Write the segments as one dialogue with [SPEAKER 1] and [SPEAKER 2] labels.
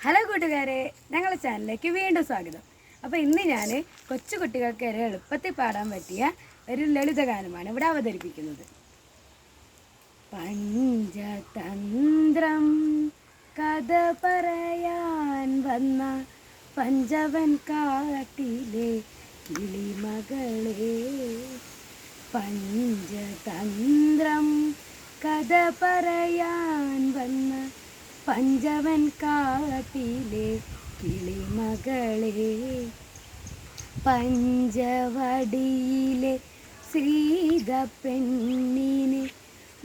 [SPEAKER 1] Hello കൂട്ടുകാരെ, ഞങ്ങളുടെ ചാനലിലേക്ക് വീണ്ടും സ്വാഗതം. അപ്പോൾ ഇന്ന് ഞാൻ കൊച്ചു കുട്ടികൾക്ക് എളുപ്പത്തിൽ പാടാൻ പറ്റിയ ഒരു ലളിതഗാനമാണ് ഇവിടെ അവതരിപ്പിക്കുന്നത്. പഞ്ചതന്ത്രം കഥ പറയാൻ വന്ന പഞ്ചവൻ കാട്ടിലെ കിളിമകളെ. പഞ്ചതന്ത്രം കഥ പറയാൻ വന്ന പഞ്ചവൻ കാട്ടിലെ കിളിമകളെ. പഞ്ചവടിയിലെ സീത പെണ്ണിനെ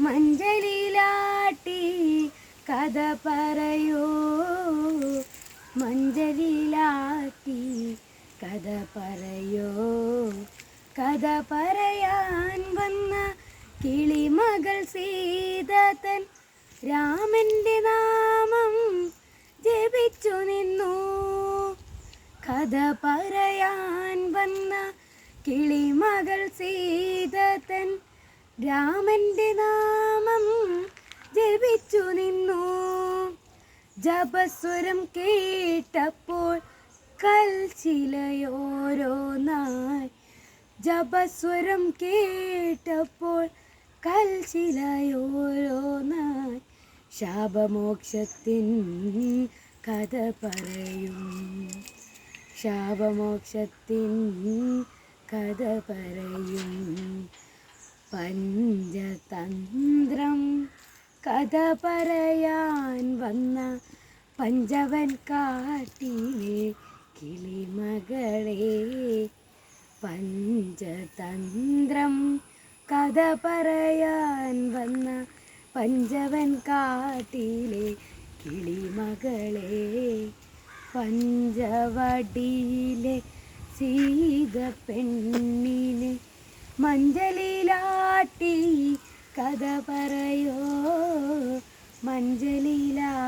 [SPEAKER 1] മഞ്ചലിലാട്ടി കഥ പറയോ, മഞ്ചലിലാട്ടി കഥ പറയോ. കഥ പറയാൻ വന്ന കിളിമകൾ സീത തൻ രാമന്റെ നാമം ജപിച്ചു നിന്നു. കഥ പറയാൻ വന്ന കിളിമകൾ സീത തൻ രാമന്റെ നാമം ജപിച്ചു നിന്നു. ജപസ്വരം കേട്ടപ്പോൾ കൽശിലയോരോന്നായി. ജപസ്വരം കേട്ടപ്പോൾ കൽശിലയോരോന്നായി. ശാപമോക്ഷത്തിൻ കഥ പറയും, ശാപമോക്ഷത്തിൻ കഥ പറയും. പഞ്ചതന്ത്രം കഥ പറയാൻ വന്ന പഞ്ചവൻ കാട്ടിലെ കിളിമകളെ. പഞ്ചതന്ത്രം കഥ പറയാൻ വന്ന പഞ്ചവൻ കാട്ടിലെ കിളിമകളെ. പഞ്ചവടിയിലെ സീത പെണ്ണിനെ മഞ്ചലിലാട്ടി കഥ പറയോ, മഞ്ചലിലാട്ടി